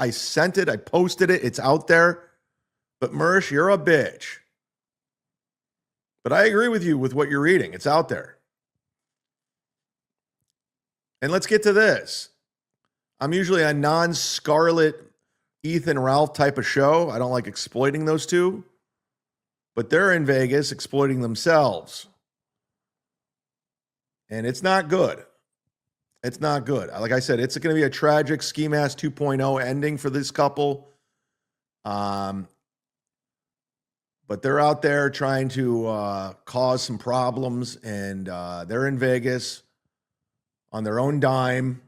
I sent it. I posted it. It's out there. But Mersh, you're a bitch. But I agree with you with what you're reading. It's out there. And let's get to this. I'm usually a non-Scarlet Ethan Ralph type of show. I don't like exploiting those two. But they're in Vegas exploiting themselves. And it's not good. It's not good. Like I said, it's going to be a tragic Ski Mask 2.0 ending for this couple. But they're out there trying to cause some problems, and they're in Vegas on their own dime.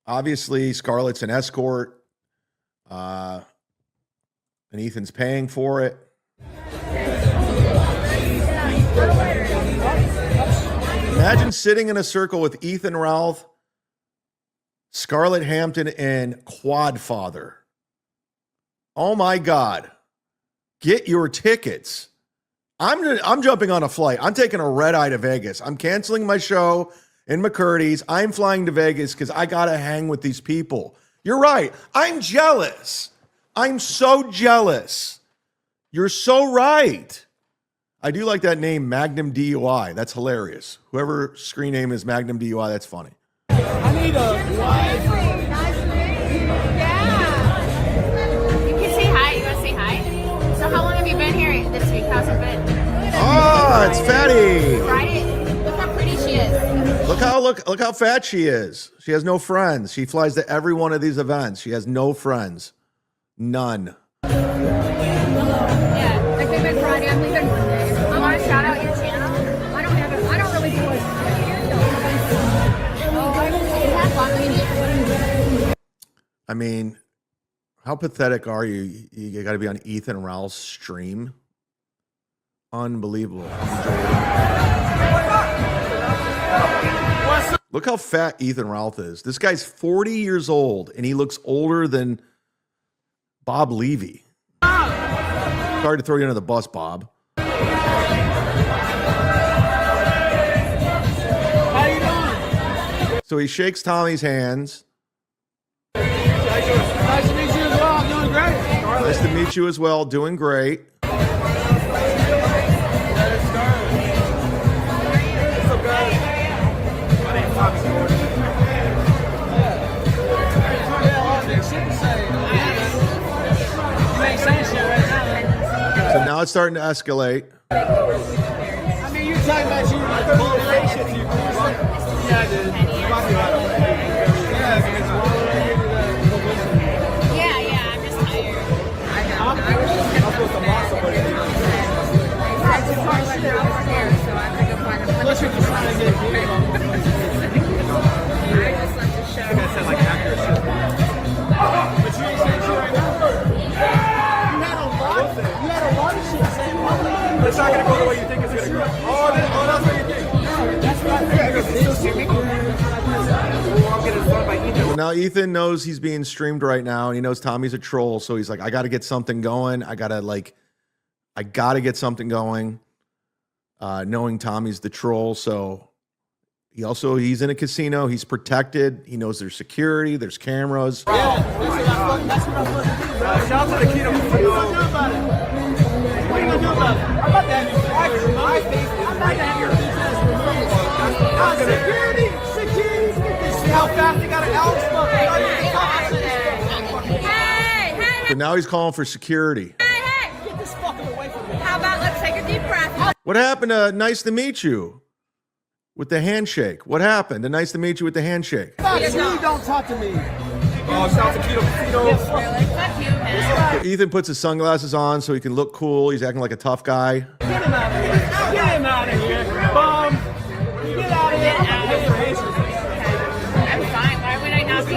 Obviously, Scarlett's an escort, and Ethan's paying for it. Imagine sitting in a circle with Ethan Ralph, Scarlett Hampton, and Quadfather. Oh my God. Get your tickets. I'm jumping on a flight. I'm taking a red eye to Vegas. I'm canceling my show in McCurdy's. I'm flying to Vegas because I got to hang with these people. You're right. I'm jealous. I'm so jealous. You're so right. I do like that name, Magnum DUI. That's hilarious. Whoever screen name is Magnum DUI, that's funny. I need a live. Yeah. You can say hi. You want to say hi? So how long have you been here this week? How's it been? Oh, it's Fatty. Friday. Look how pretty she is. Look how fat she is. She has no friends. She flies to every one of these events. She has no friends. None. Yeah. Like they've been Friday. I'm leaving Monday. I want to shout out your channel. I don't really do it. I mean, how pathetic are you? You got to be on Ethan Ralph's stream. Unbelievable. Look how fat Ethan Ralph is. This guy's 40 years old, and he looks older than Bob Levy. Sorry to throw you under the bus, Bob. How you doing? So he shakes Tommy's hands. Nice to meet you as well. I'm doing great. Nice to meet you as well. Doing great. So now it's starting to escalate. I mean, you're talking about you motivation to your yeah, dude. Yeah, I'm just tired. Unless you're just trying to get like accuracy. But you ain't saying shit right now. You had a lot of shit saying. But it's not going to go the way you think it's going to go. Oh, that's what you think. That's what I think. So now Ethan knows he's being streamed right now, and he knows Tommy's a troll. So he's like, I got to get something going. I got to get something going. Knowing Tommy's the troll. So he's in a casino. He's protected. He knows there's security. There's cameras. Yeah, that's what I'm fucking doing. Shout out to the kid. What are you going to do about it? What are you going to do about it? I'm about to have your my face. I'm about to have your business removed. Security! Security! See how fast they got an Alex fuck? Hey! So now he's calling for security. Get this fucking away from me. How about let's take a deep breath? What happened to nice to meet you with the handshake? What happened to nice to meet you with the handshake? You don't talk to me. Oh, shout out to Keto Casino. Fuck you, man. So Ethan puts his sunglasses on so he can look cool. He's acting like a tough guy. Get him out of here. Get him out of here. Bum. Get out of here. I'm fine. Why would I not be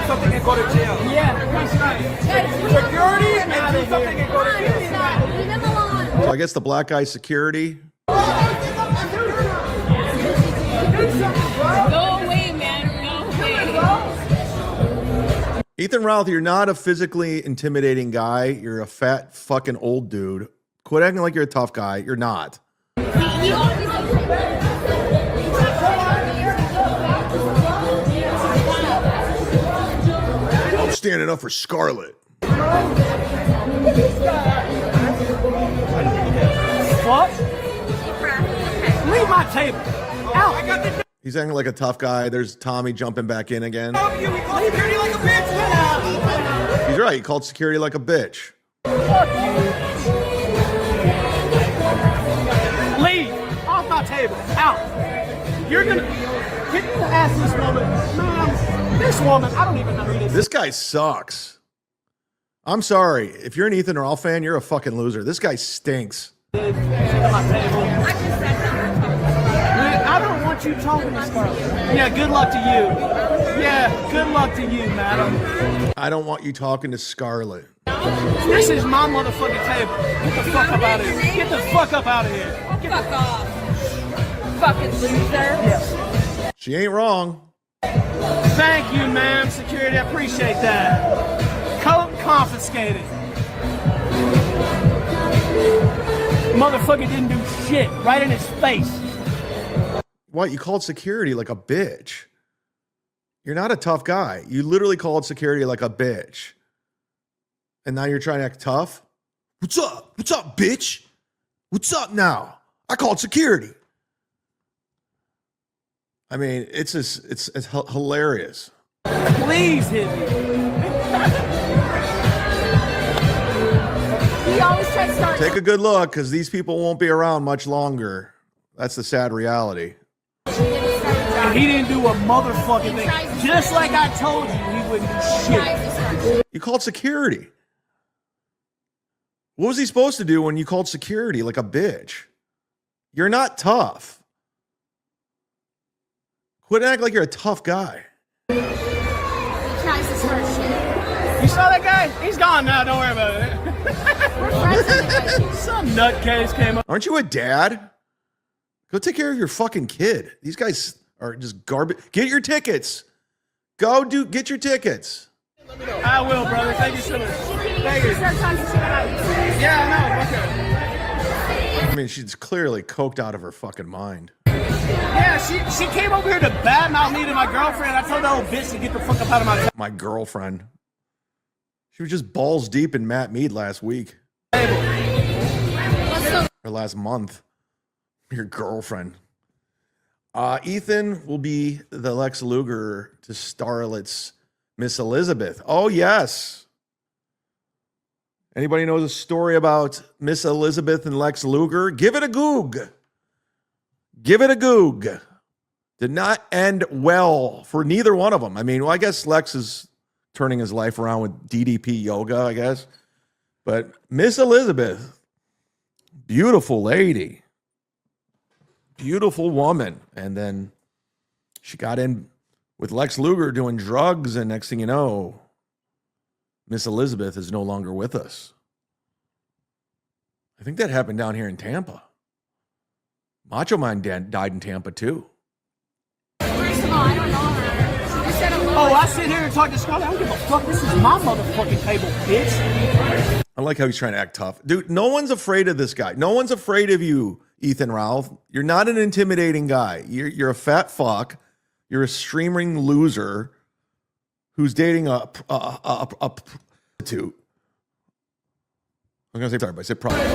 Something can go to jail. Yeah, that's right. Security and do something can go to jail. Leave him alone. So I guess the black guy's security. Go away, man. Go away. Ethan Ralph, you're not a physically intimidating guy. You're a fat fucking old dude. Quit acting like you're a tough guy. You're not. standing up for Scarlett. What? Leave my table. Out. I got the He's acting like a tough guy. There's Tommy jumping back in again. dog you. We call security like a bitch. He's right. He called security like a bitch. Fuck you. Leave. Off my table. Out. You're gonna get to ask this woman. Ma'am, this woman, I don't even know who this is. This guy sucks. I'm sorry. If you're an Ethan Ralph fan, you're a fucking loser. This guy stinks. My table. I don't want you talking to Scarlett. Yeah, good luck to you. Yeah, good luck to you, madam. I don't want you talking to Scarlett. This is my motherfucking table. Get the fuck up out of here. Get the fuck up out of here. Fuck off. Fucking loser. Yes. She ain't wrong. Thank you, ma'am. Security, I appreciate that. Coat confiscated. Motherfucker didn't do shit. Right in his face. What? You called security like a bitch. You're not a tough guy. You literally called security like a bitch. And now you're trying to act tough? What's up? What's up, bitch? What's up now? I called security. I mean, it's hilarious. Please hit me. He always tries to start. Take a good look, because these people won't be around much longer. That's the sad reality. And he didn't do a motherfucking thing. Just like I told you, he wouldn't do shit. You called security. What was he supposed to do when you called security like a bitch? You're not tough. Quit acting like you're a tough guy. He tries to start shit. You saw that guy? He's gone now. Don't worry about it. We're friends with him. Some nutcase came up. Aren't you a dad? Go take care of your fucking kid. These guys are just garbage. Get your tickets. Get your tickets. I will, brother. Thank you so much. Thank you. Start talking shit about you. Yeah, I know. Okay. I mean, she's clearly coked out of her fucking mind. Yeah, she came over here to badmouth me to my girlfriend. I told that old bitch to get the fuck up out of my My girlfriend. She was just balls deep in Matt Mead last week. table. Or last month. Your girlfriend. Ethan will be the Lex Luger to Starlet's Miss Elizabeth. Oh, yes. Anybody knows a story about Miss Elizabeth and Lex Luger? Give it a goog. Give it a goog. Did not end well for neither one of them. I mean, well, I guess Lex is turning his life around with DDP yoga, I guess. But Miss Elizabeth, beautiful lady. Beautiful woman. And then she got in with Lex Luger doing drugs, and next thing you know, Miss Elizabeth is no longer with us. I think that happened down here in Tampa. Macho Man died in Tampa too. First of all, I don't know her. You said hello. Oh, I sit here and talk to Scarlett. I don't give a fuck. This is my motherfucking table, bitch. I like how he's trying to act tough. Dude, no one's afraid of this guy. No one's afraid of you, Ethan Ralph. You're not an intimidating guy. You're a fat fuck. You're a streaming loser who's dating a prostitute. I'm going to say sorry, but I said prostitute.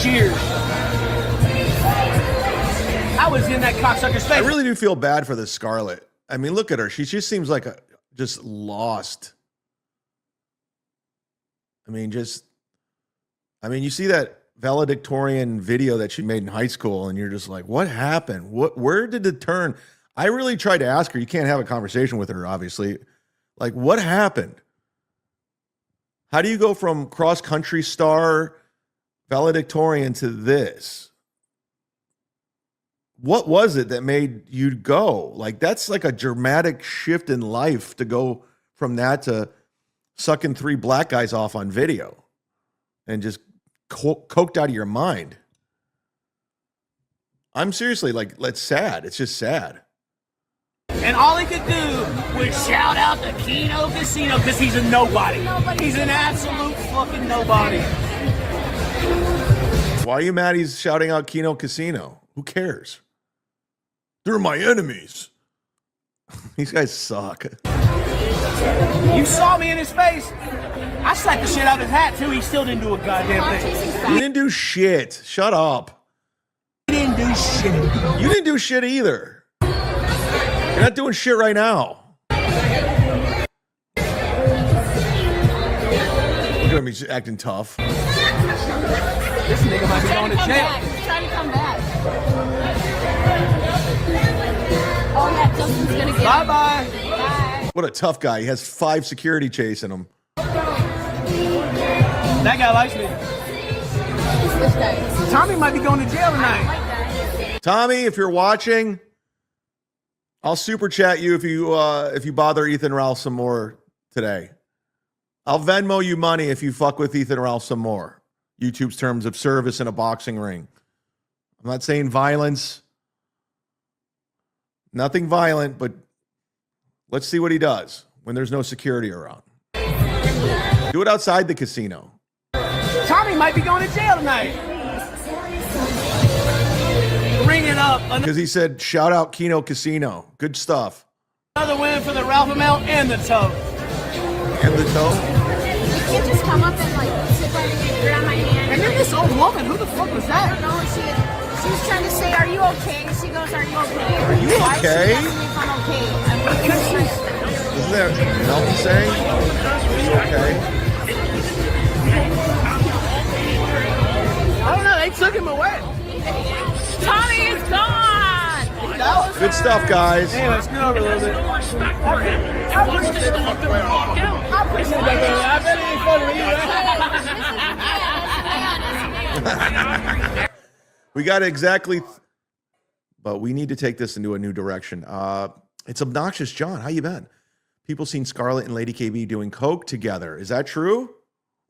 Cheers. I was in that cocksucker's face. I really do feel bad for this Scarlett. I mean, look at her. She just seems like just lost. I mean, you see that valedictorian video that she made in high school, and you're just like, what happened? Where did it turn? I really tried to ask her. You can't have a conversation with her, obviously. Like, what happened? How do you go from cross-country star valedictorian to this? What was it that made you go? Like, that's like a dramatic shift in life to go from that to sucking 3 black guys off on video and just coked out of your mind. I'm seriously like, it's sad. It's just sad. And all he could do was shout out the Keno Casino because he's a nobody. He's an absolute fucking nobody. Why are you mad he's shouting out Keno Casino? Who cares? They're my enemies. These guys suck. You saw me in his face. I slapped the shit out of his hat, too. He still didn't do a goddamn thing. You didn't do shit. Shut up. He didn't do shit. You didn't do shit either. You're not doing shit right now. Look at him, he's acting tough. This nigga might be going to jail. He's trying to come back. Oh, yeah, Justin's going to get Bye-bye. Bye. What a tough guy. He has 5 security chasing him. That guy likes me. This guy. Tommy might be going to jail tonight. Like that. Tommy, if you're watching, I'll super chat you if you bother Ethan Ralph some more today. I'll Venmo you money if you fuck with Ethan Ralph some more. YouTube's terms of service in a boxing ring. I'm not saying violence. Nothing violent, but let's see what he does when there's no security around. Do it outside the casino. Tommy might be going to jail tonight. Bring it up. Because he said, shout out Keno Casino. Good stuff. Another win for the Ralph amount and the toe. And the toe. You can't just come up and like sit there and grab my hand. And then this old woman, who the fuck was I that? don't know. She was trying to say, "Are you okay?" She goes, "Are you okay?" Are you Why is she okay? asking me if I'm okay? I'm really Isn't that Melton saying? Are you okay? I don't know. They took him away. Tommy is gone. Good stuff, guys. Anyway, scoot over a little bit. I appreciate that. I bet it ain't fun with you, right? We got exactly, but we need to take this into a new direction. It's Obnoxious John. How you been? People seen Scarlett and Lady KB doing coke together. Is that true?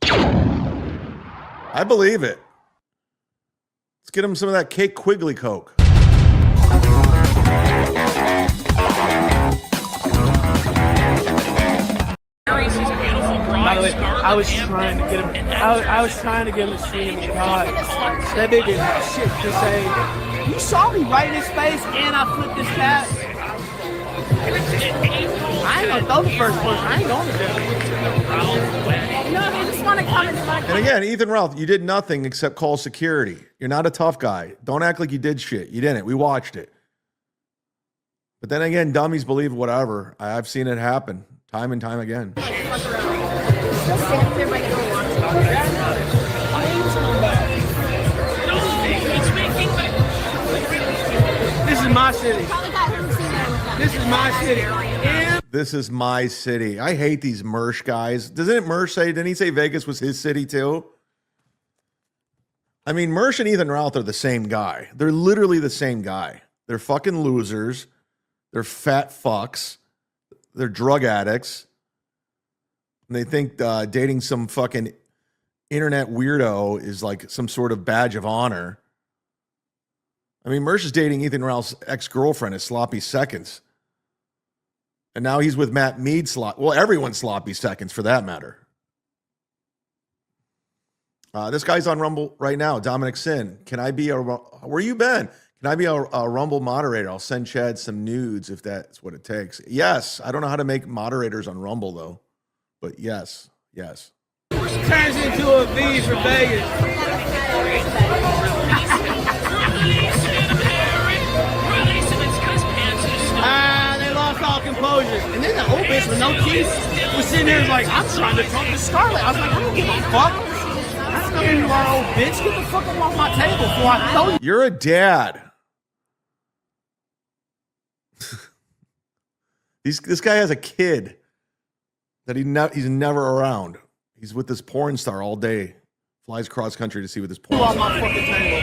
I believe it. Let's get him some of that Cake Quigley coke. By the way, I was trying to get him. I was trying to get him to see him. God, that nigga shit to say. You saw me right in his face, and I flipped his cat. I ain't gonna throw the first punch. I ain't going to do it. No, they just want to come into my. And again, Ethan Ralph, you did nothing except call security. You're not a tough guy. Don't act like you did shit. You didn't. We watched it. But then again, dummies believe whatever. I've seen it happen time and time again. This is my city. This is my city. And This is my city. I hate these Mersh guys. Doesn't Mersh say, didn't he say Vegas was his city too? I mean, Mersh and Ethan Ralph are the same guy. They're literally the same guy. They're fucking losers. They're fat fucks. They're drug addicts. And they think dating some fucking internet weirdo is like some sort of badge of honor. I mean, Mersh is dating Ethan Ralph's ex-girlfriend at Sloppy Seconds. And now he's with Matt Mead. Well, everyone's Sloppy Seconds for that matter. This guy's on Rumble right now. Dominic Sin. Can I be where you been? Can I be a Rumble moderator? I'll send Chad some nudes if that's what it takes. Yes. I don't know how to make moderators on Rumble though. But yes. Yes. turns into a V for Vegas. They lost all composure. And then the old bitch with no teeth was sitting there like, I'm trying to talk to Scarlett. I was like, I don't give a fuck. I don't know who you are, old bitch. Get the fuck up off my table before I throw you. You're a dad. This guy has a kid that he's never around. He's with this porn star all day. Flies cross country to see with this porn Off star. my fucking table.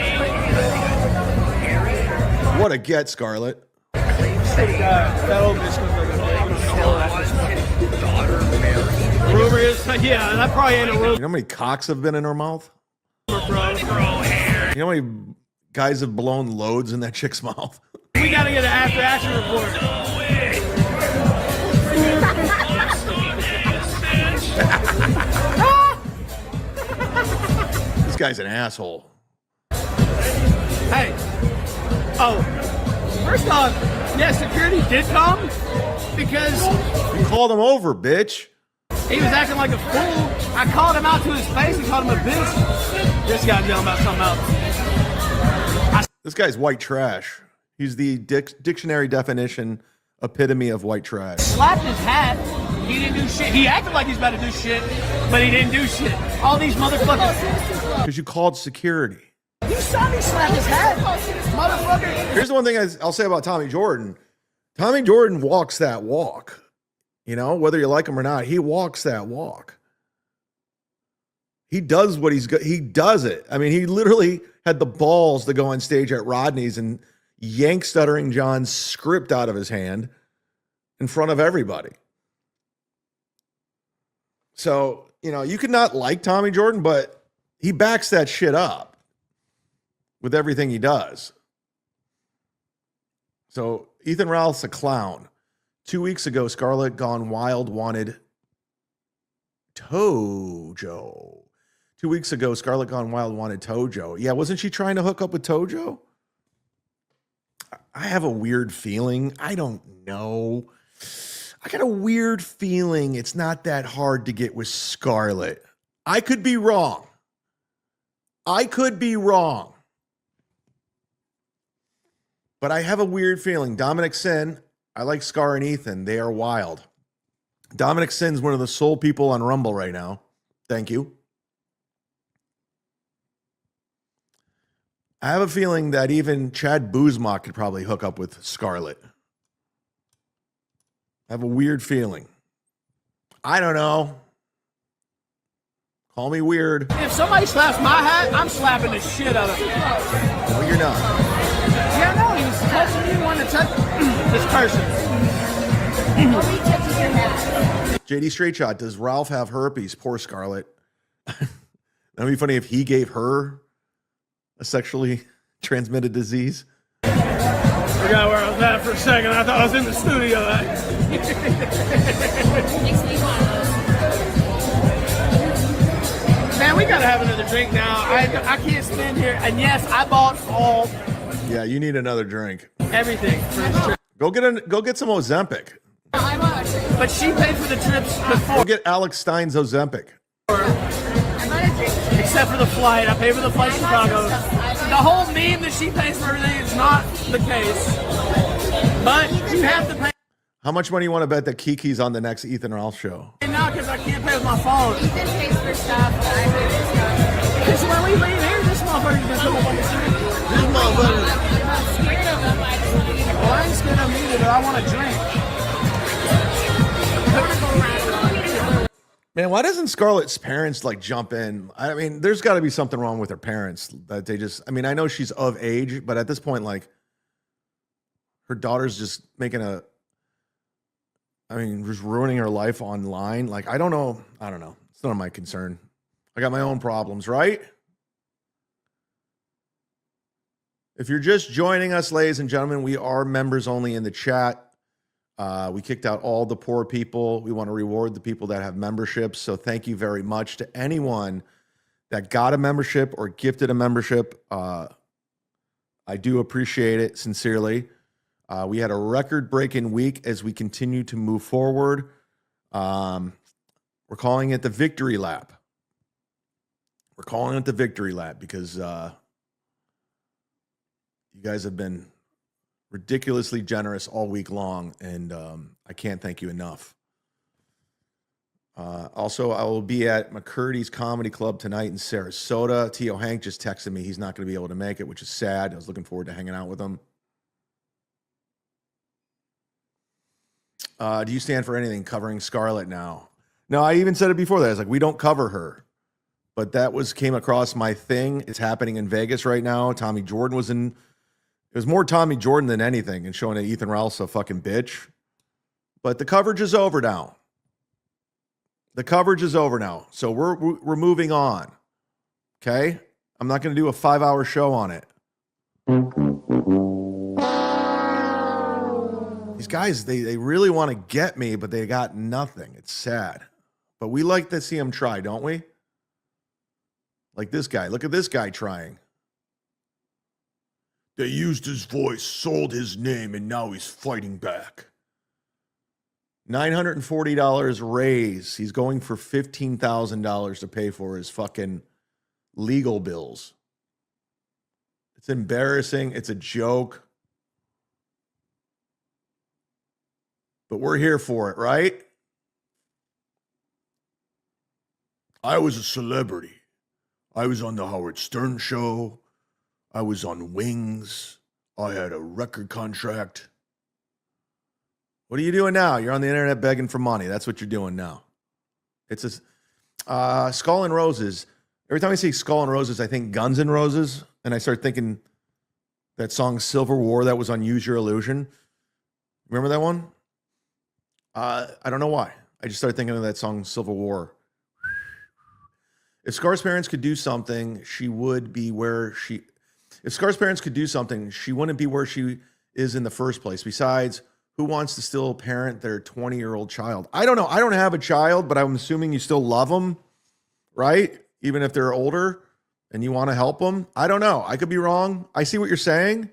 What a get, Scarlett. That old bitch looks like a rumor is, yeah, that probably ain't a rumor, You know how many cocks have been in her mouth? bro. You know how many guys have blown loads in that chick's mouth? We gotta get an after action report. This guy's an asshole. Hey. Oh. First off, yeah, security did come because You called him over, bitch. he was acting like a fool. I called him out to his face and called him a bitch. This guy's yelling about something else. This guy's white trash. He's the dictionary definition epitome of white trash. Slapped his hat. He didn't do shit. He acted like he's about to do shit, but he didn't do shit. All these motherfuckers. Because you called security. You saw me slap his hat, motherfucker. Here's the one thing I'll say about Tommy Jordan. Tommy Jordan walks that walk. You know, whether you like him or not, he walks that walk. He does what he does it. I mean, he literally had the balls to go on stage at Rodney's and yank Stuttering John's script out of his hand in front of everybody. So, you know, you could not like Tommy Jordan, but he backs that shit up with everything he does. So Ethan Ralph's a clown. 2 weeks ago, Scarlett Gone Wild wanted Tojo. 2 weeks ago, Scarlett Gone Wild wanted Tojo. Yeah, wasn't she trying to hook up with Tojo? I have a weird feeling. I don't know. I got a weird feeling it's not that hard to get with Scarlett. I could be wrong. But I have a weird feeling. Dominic Sin, I like Scar and Ethan. They are wild. Dominic Sin's one of the sole people on Rumble right now. Thank you. I have a feeling that even Chad Zumock could probably hook up with Scarlett. I have a weird feeling. I don't know. Call me weird. If somebody slaps my hat, I'm slapping the shit out of him. No, you're not. Yeah, no, he was touching me, wanting to touch this person. Nobody touches your hat. JD Straight Shot, does Ralph have herpes? Poor Scarlett. That'd be funny if he gave her a sexually transmitted disease. Forgot where I was at for a second. I thought I was in the studio. Man, we gotta have another drink now. I can't stand here. And yes, I bought all Yeah, you need another drink. everything for this trip. Go get some Ozempic. But she paid for the trips Go before, get Alex Stein's Ozempic. except for the flight. I paid for the flight to Chicago. The whole meme that she pays for everything is not the case. But you have to pay How much money you want to bet that Kiki's on the next Ethan Ralph show? now because I can't pay with my phone. Ethan pays for stuff, but I pay for stuff. Because when we leave here, this motherfucker's gonna come up on the street. This motherfucker. I'm not scared of them. I just want to get Well, I ain't scared of me either, but I want a drink. Man, why doesn't Scarlett's parents like jump in? I mean, there's got to be something wrong with her parents that they just, I mean, I know she's of age, but at this point, like, her daughter's just making just ruining her life online. Like, I don't know. It's none of my concern. I got my own problems, right? If you're just joining us, ladies and gentlemen, we are members only in the chat. We kicked out all the poor people. We want to reward the people that have memberships. So thank you very much to anyone that got a membership or gifted a membership. I do appreciate it sincerely. We had a record-breaking week as we continue to move forward. We're calling it the Victory Lap. We're calling it the Victory Lap because you guys have been ridiculously generous all week long, and I can't thank you enough. Also, I will be at McCurdy's Comedy Club tonight in Sarasota. T.O. Hank just texted me. He's not going to be able to make it, which is sad. I was looking forward to hanging out with him. Do you stand for anything covering Scarlett now? No, I even said it before that. I was like, we don't cover her. But that came across my thing. It's happening in Vegas right now. Tommy Jordan was in. It was more Tommy Jordan than anything and showing that Ethan Ralph's a fucking bitch. But the coverage is over now. So we're moving on. Okay? I'm not going to do a 5-hour show on it. These guys, they really want to get me, but they got nothing. It's sad. But we like to see them try, don't we? Like this guy. Look at this guy trying. They used his voice, sold his name, and now he's fighting back. $940 raise. He's going for $15,000 to pay for his fucking legal bills. It's embarrassing. It's a joke. But we're here for it, right? I was a celebrity. I was on the Howard Stern show. I was on Wings. I had a record contract. What are you doing now? You're on the internet begging for money. That's what you're doing now. It's a Skull and Roses. Every time I see Skull and Roses, I think Guns N' Roses, and I start thinking that song Civil War that was on Use Your Illusion. Remember that one? I don't know why. I just started thinking of that song Civil War. If Scar's parents could do something, she would be where she... If Scar's parents could do something, she wouldn't be where she is in the first place. Besides, who wants to still parent their 20-year-old child? I don't know. I don't have a child, but I'm assuming you still love them, right? Even if they're older and you want to help them. I don't know. I could be wrong. I see what you're saying.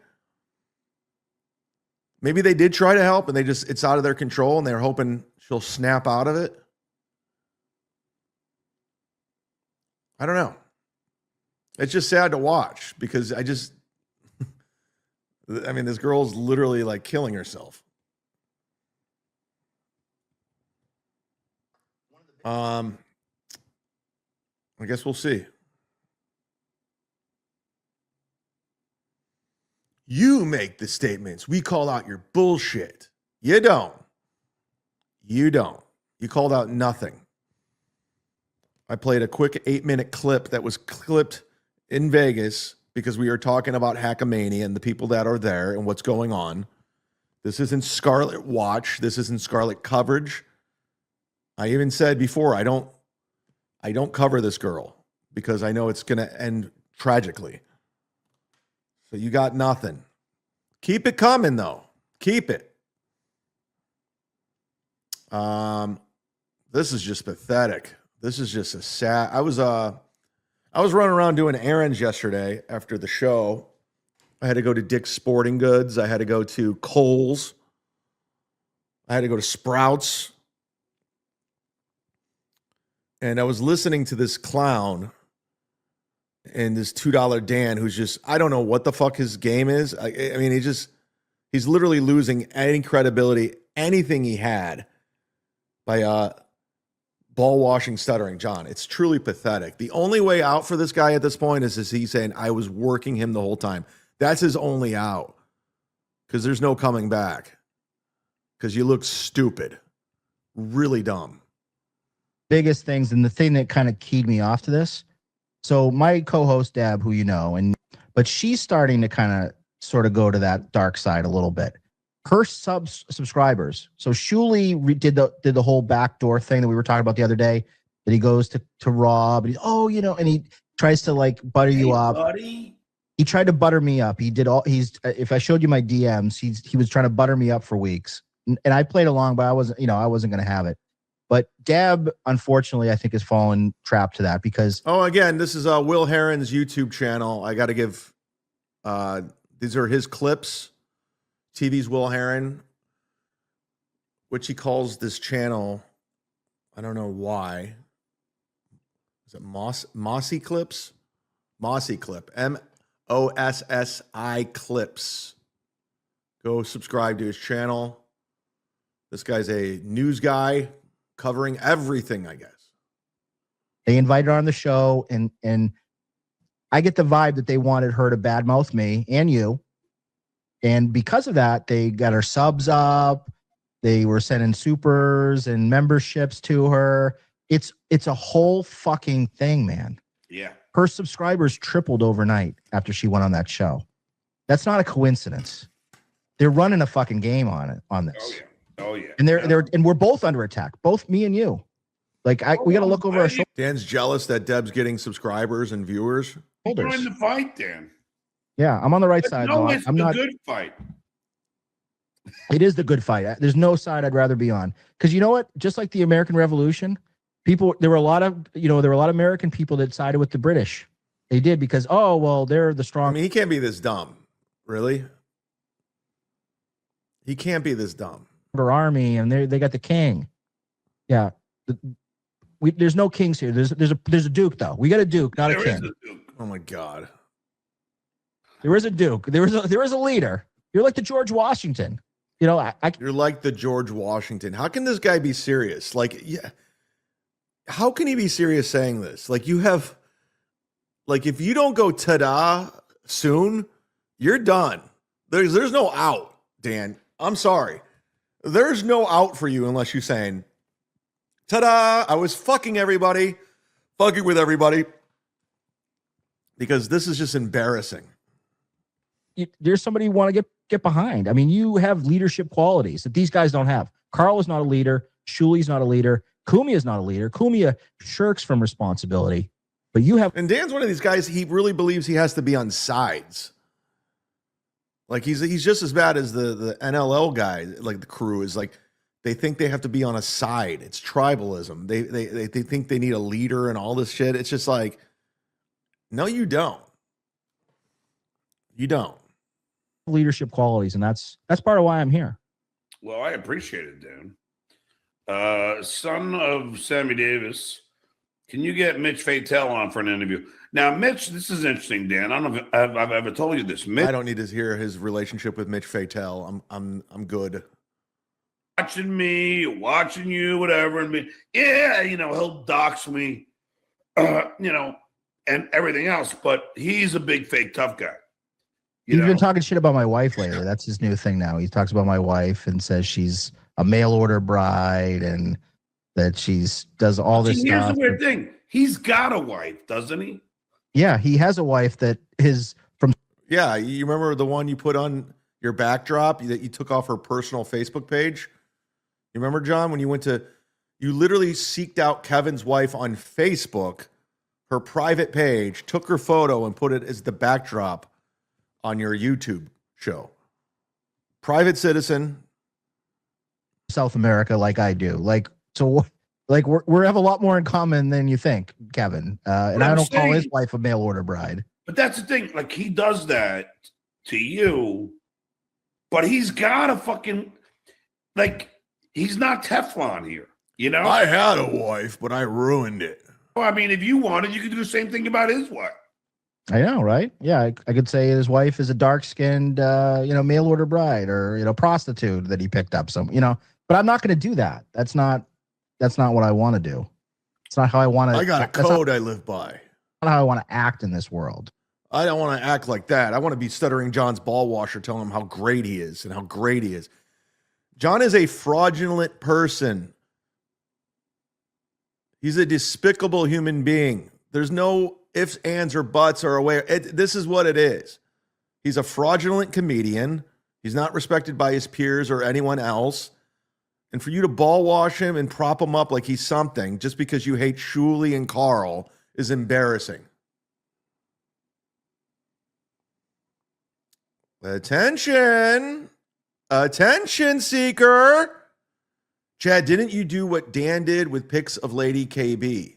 Maybe they did try to help and it's out of their control and they're hoping she'll snap out of it. I don't know. It's just sad to watch because I mean, this girl's literally like killing herself. I guess we'll see. You make the statements. We call out your bullshit. You don't. You don't. You called out nothing. I played a quick 8-minute clip that was clipped in Vegas because we are talking about Hackamania and the people that are there and what's going on. This isn't Scarlet Watch. This isn't Scarlet coverage. I even said before, I don't cover this girl because I know it's going to end tragically. So you got nothing. Keep it coming though. Keep it. This is just pathetic. This is just a sad. I was running around doing errands yesterday after the show. I had to go to Dick's Sporting Goods. I had to go to Kohl's. I had to go to Sprouts. And I was listening to this clown and this $2 Dan who's just, I don't know what the fuck his game is. I mean, he's literally losing any credibility, anything he had by ball washing, stuttering John. It's truly pathetic. The only way out for this guy at this point is he's saying, I was working him the whole time. That's his only out because there's no coming back because you look stupid, really dumb. Biggest things, and the thing that kind of keyed me off to this. So my co-host Deb, who you know, but she's starting to kind of sort of go to that dark side a little bit. Her subscribers. So Shuli did the whole backdoor thing that we were talking about the other day. That he goes to Rob, and and he tries to like butter you up. Buddy. He tried to butter me up. He did all. If I showed you my DMs, he was trying to butter me up for weeks, and I played along, but I wasn't going to have it. But Deb, unfortunately, I think has fallen trapped to that because... Oh, again, this is Will Heron's YouTube channel. I got to give... these are his clips. TV's Will Heron, which he calls this channel, I don't know why. Is it Mossy Clips? Mossy Clip. MOSSI Clips. Go subscribe to his channel. This guy's a news guy. Covering everything, I guess. They invited her on the show, and I get the vibe that they wanted her to badmouth me and you. And because of that, they got her subs up. They were sending supers and memberships to her. It's a whole fucking thing, man. Yeah. Her subscribers tripled overnight after she went on that show. That's not a coincidence. They're running a fucking game on this. Oh yeah. Oh yeah. And we're both under attack. Both me and you. Like we got to look over our shoulder. Dan's jealous that Deb's getting subscribers and viewers. Join the fight, Dan. Yeah, I'm on the right side. No, it's the good fight. It is the good fight. There's no side I'd rather be on. Because you know what? Just like the American Revolution, there were a lot of American people that sided with the British. They did because they're the strong. I mean, he can't be this dumb. Really? He can't be this dumb. Army, and they got the king. Yeah. There's no kings here. There's a duke though. We got a duke, not a king. Oh my God. There is a duke. There is a leader. You're like the George Washington. You know, You're like the George Washington. How can this guy be serious? Like, yeah. How can he be serious saying this? Like, you have, like, if you don't go ta-da soon, you're done. There's no out, Dan. I'm sorry. There's no out for you unless you're saying, ta-da, I was fucking everybody, fucking with everybody. Because this is just embarrassing. There's somebody you want to get behind. I mean, you have leadership qualities that these guys don't have. Carl is not a leader. Shuli's not a leader. Kumia is not a leader. Kumia shirks from responsibility. But you have. And Dan's one of these guys, he really believes he has to be on sides. Like he's just as bad as the NLL guy, like the crew is like, they think they have to be on a side. It's tribalism. They think they need a leader and all this shit. It's just like, no, you don't. You don't. Leadership qualities, and that's part of why I'm here. Well, I appreciate it, Dan. Son of Sammy Davis, can you get Mitch Fatel on for an interview? Now, Mitch, this is interesting, Dan. I don't know if I've ever told you this. Mitch, I don't need to hear his relationship with Mitch Fatel. I'm good. Watching me, watching you, whatever, and me, yeah, you know, he'll dox me, you know, and everything else. But he's a big fake tough guy. He's been talking shit about my wife lately. That's his new thing now. He talks about my wife and says she's a mail order bride and that does all this stuff. Here's the weird thing. He's got a wife, doesn't he? Yeah, he has a wife that is from. Yeah, you remember the one you put on your backdrop that you took off her personal Facebook page? You remember, John, when you literally seeked out Kevin's wife on Facebook, her private page, took her photo and put it as the backdrop on your YouTube show. Private citizen. South America, like I do. Like we have a lot more in common than you think, Kevin. And I don't call his wife a mail order bride. But that's the thing. Like, he does that to you, but he's got a fucking, like, he's not Teflon here, you know? I had a wife, but I ruined it. Well, I mean, if you wanted, you could do the same thing about his wife. I know, right? Yeah, I could say his wife is a dark-skinned, mail order bride or, prostitute that he picked up but I'm not going to do that. That's not what I want to do. It's not how I want to. I got a code I live by. Not how I want to act in this world. I don't want to act like that. I want to be Stuttering John's ball washer telling him how great he is and how great he is. John is a fraudulent person. He's a despicable human being. There's no ifs, ands, or buts or away. This is what it is. He's a fraudulent comedian. He's not respected by his peers or anyone else. And for you to ball wash him and prop him up like he's something just because you hate Shuli and Carl is embarrassing. Attention. Attention, seeker. Chad, didn't you do what Dan did with pics of Lady KB?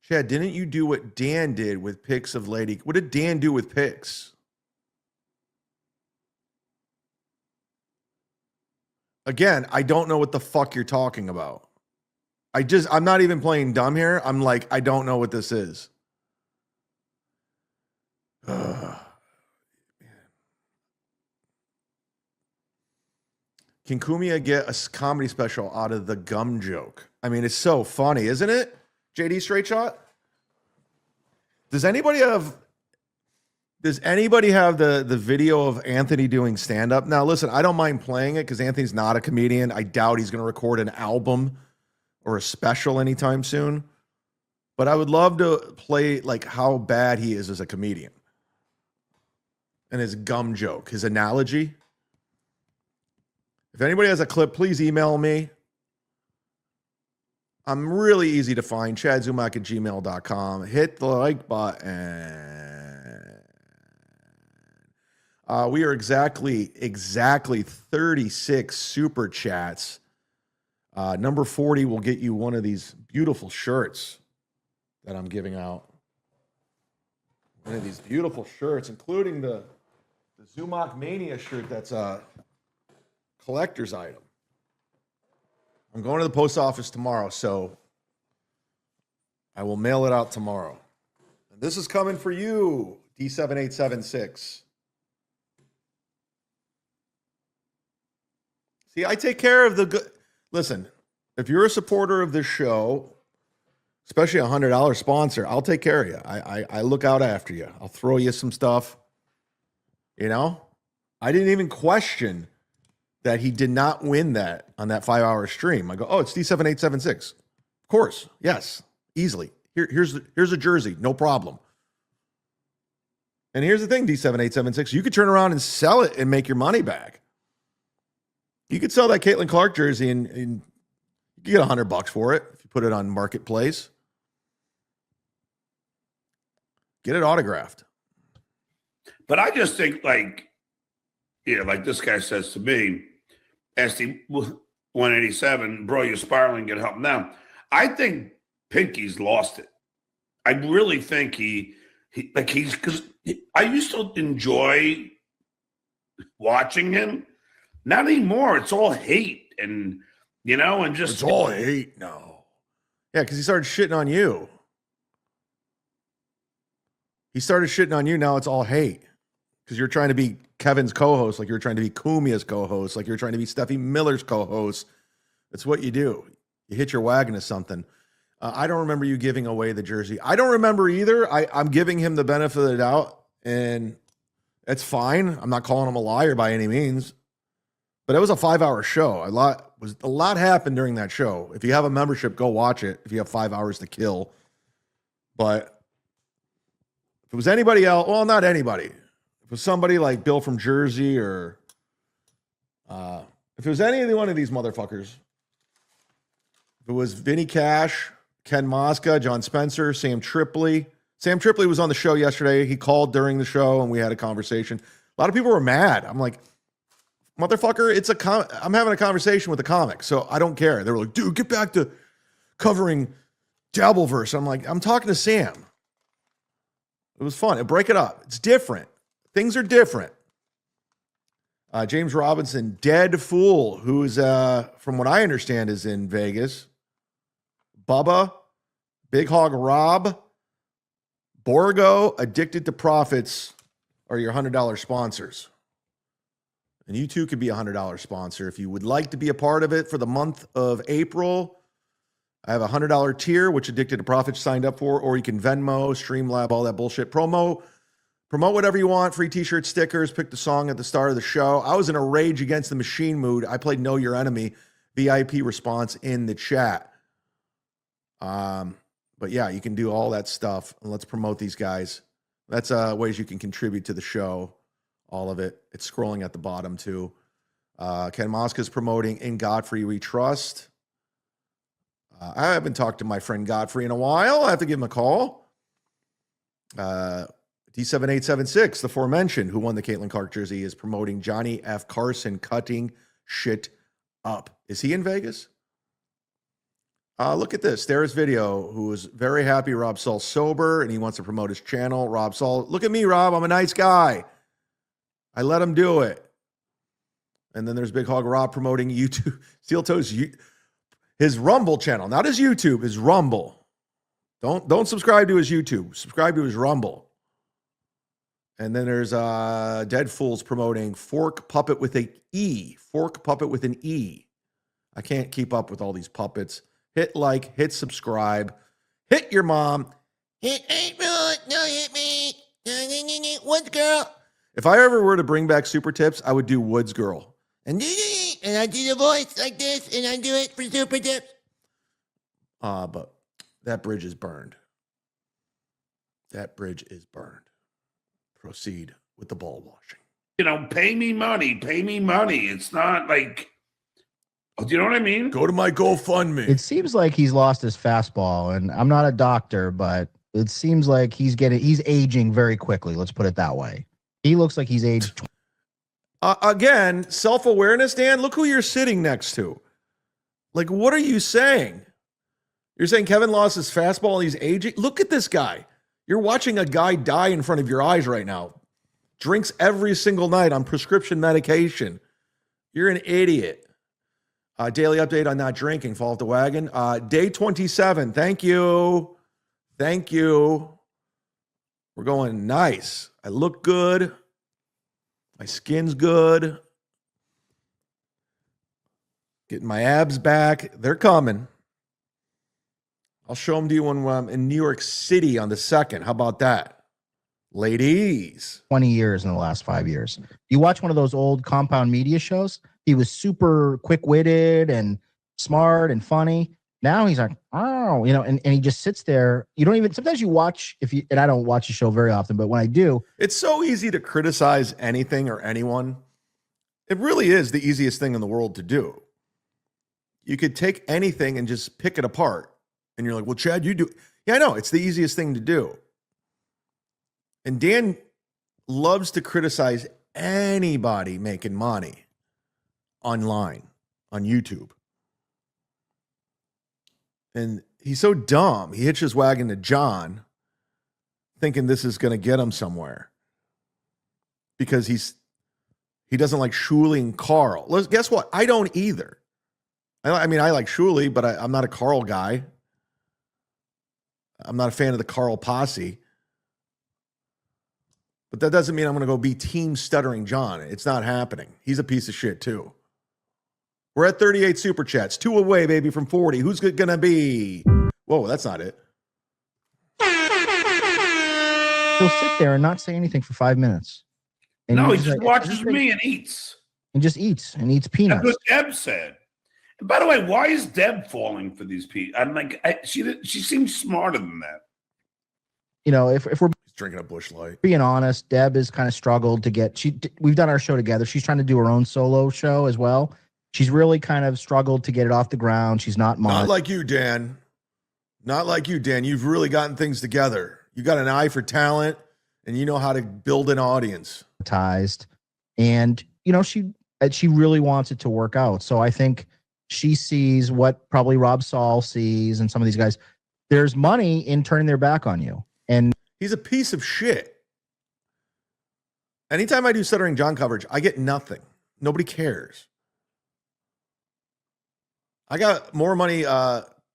Chad, didn't you do what Dan did with pics of Lady? What did Dan do with pics? Again, I don't know what the fuck you're talking about. I'm not even playing dumb here. I'm like, I don't know what this is. Can Kumia get a comedy special out of the gum joke? I mean, it's so funny, isn't it? JD Straight Shot? Does anybody have the video of Anthony doing stand-up? Now, listen, I don't mind playing it because Anthony's not a comedian. I doubt he's going to record an album or a special anytime soon. But I would love to play like how bad he is as a comedian. And his gum joke, his analogy. If anybody has a clip, please email me. I'm really easy to find. ChadZumock@gmail.com. Hit the like button. We are exactly 36 super chats Number 40 will get you one of these beautiful shirts that I'm giving out. One of these beautiful shirts, including the Zumock Mania shirt that's a collector's item. I'm going to the post office tomorrow, so I will mail it out tomorrow. And this is coming for you, D7876. See, I take care of the good. Listen, if you're a supporter of this show, especially a $100 sponsor, I'll take care of you. I look out after you. I'll throw you some stuff. You know, I didn't even question that he did not win that on that 5-hour stream. I go, oh, it's D7876. Of course, yes, easily. Here's a jersey, no problem. And here's the thing, D7876, you could turn around and sell it and make your money back. You could sell that Caitlin Clark jersey and you get $100 for it if you put it on Marketplace. Get it autographed. But I just think, like this guy says to me, SD 187, bro, you're spiraling, get help now. I think Pinky's lost it. I really think he's because I used to enjoy watching him. Not anymore. It's all hate and just it's all hate now. Yeah, because he started shitting on you. He started shitting on you. Now it's all hate because you're trying to be Kevin's co-host, like you're trying to be Kumia's co-host, like you're trying to be Steffi Miller's co-host. That's what you do. You hit your wagon to something. I don't remember you giving away the jersey. I don't remember either. I'm giving him the benefit of the doubt, and it's fine. I'm not calling him a liar by any means. But it was a 5-hour show. A lot happened during that show. If you have a membership, go watch it. If you have 5 hours to kill, but if it was anybody else, well, not anybody. If it was somebody like Bill from Jersey, or if it was any one of these motherfuckers, if it was Vinny Cash, Ken Mosca, John Spencer, Sam Tripoli. Sam Tripoli was on the show yesterday. He called during the show and we had a conversation. A lot of people were mad. I'm like, motherfucker, I'm having a conversation with the comic, so I don't care. They were like, dude, get back to covering Dabbleverse. I'm like, I'm talking to Sam. It was fun. Break it up. It's different. Things are different. James Robinson, Dead Fool, who's, from what I understand, is in Vegas. Bubba, Big Hog Rob, Borgo, Addicted to Profits are your $100 sponsors. And you too could be a $100 sponsor. If you would like to be a part of it for the month of April, I have a $100 tier, which Addicted to Profits signed up for, or you can Venmo, Streamlab, all that bullshit. Promote whatever you want, free t-shirts, stickers, pick the song at the start of the show. I was in a Rage Against the Machine mood. I played Know Your Enemy, VIP response in the chat. But yeah, you can do all that stuff. And let's promote these guys. That's ways you can contribute to the show. All of it. It's scrolling at the bottom too. Ken Mosca's promoting In Godfrey We Trust. I haven't talked to my friend Godfrey in a while. I have to give him a call. D7876, the aforementioned, who won the Caitlin Clark jersey, is promoting Johnny F. Carson cutting shit up. Is he in Vegas? Look at this. There's video, who is very happy Rob Saul's sober and he wants to promote his channel. Rob Saul, look at me, Rob. I'm a nice guy. I let him do it. And then there's Big Hog Rob promoting YouTube, Steel Toes, his Rumble channel, not his YouTube, his Rumble. Don't subscribe to his YouTube. Subscribe to his Rumble. And then there's Dead Fools promoting Fork Puppet with an E. Fork Puppet with an E. I can't keep up with all these puppets. Hit like, hit subscribe, hit your mom. Hit no, hit me. Woods Girl. If I ever were to bring back Super Tips, I would do Woods Girl. And I do the voice like this, and I do it for Super Tips. But that bridge is burned. That bridge is burned. Proceed with the ball washing. Pay me money. Pay me money. It's not like, do you know what I mean? Go to my GoFundMe. It seems like he's lost his fastball, and I'm not a doctor, but it seems like he's aging very quickly. Let's put it that way. He looks like he's aged. Again, self-awareness, Dan. Look who you're sitting next to. Like, what are you saying? You're saying Kevin lost his fastball and he's aging? Look at this guy. You're watching a guy die in front of your eyes right now. Drinks every single night on prescription medication. You're an idiot. Daily update on not drinking. Fall off the wagon. Day 27. Thank you. Thank you. We're going nice. I look good. My skin's good. Getting my abs back. They're coming. I'll show them to you when I'm in New York City on the 2nd. How about that? Ladies. 20 years in the last 5 years. You watch one of those old Compound Media shows, he was super quick-witted and smart and funny. Now he's like, oh, and he just sits there. You don't even, sometimes you watch, and I don't watch the show very often, but when I do. It's so easy to criticize anything or anyone. It really is the easiest thing in the world to do. You could take anything and just pick it apart. And you're like, well, Chad, you do. Yeah, I know. It's the easiest thing to do. And Dan loves to criticize anybody making money online, on YouTube. And he's so dumb. He hitches his wagon to John, thinking this is going to get him somewhere. Because he doesn't like Shuley and Carl. Guess what? I don't either. I mean, I like Shuley, but I'm not a Carl guy. I'm not a fan of the Carl posse. But that doesn't mean I'm going to go be Team Stuttering John. It's not happening. He's a piece of shit, too. We're at 38 Super Chats. 2 away, baby, from 40. Who's going to be? Whoa, that's not it. He'll sit there and not say anything for 5 minutes. And no, he just watches me and eats. And just eats peanuts. That's what Deb said. And by the way, why is Deb falling for these people? I'm like, she seems smarter than that. If we're drinking a Busch Light, being honest, Deb has kind of struggled to get. We've done our show together. She's trying to do her own solo show as well. She's really kind of struggled to get it off the ground. She's not like you, Dan. Not like you, Dan. You've really gotten things together. You got an eye for talent, and you know how to build an audience. And she really wants it to work out. So I think she sees what probably Rob Saul sees, and some of these guys. There's money in turning their back on you. And he's a piece of shit. Anytime I do Stuttering John coverage, I get nothing. Nobody cares. I got more money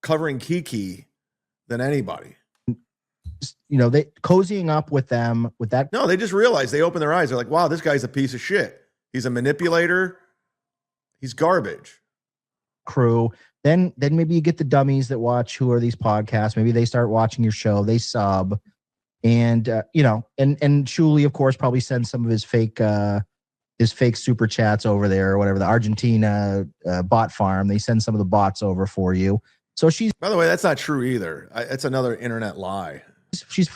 covering Kiki than anybody. They cozying up with them with that. No, they just realize, they open their eyes. They're like, wow, this guy's a piece of shit. He's a manipulator. He's garbage. Crew. Then maybe you get the dummies that watch who are these podcasts. Maybe they start watching your show. They sub. And, and Shuley, of course, probably sends some of his fake super chats over there or whatever, the Argentina bot farm. They send some of the bots over for you. So she's, by the way, that's not true either. It's another internet lie. She's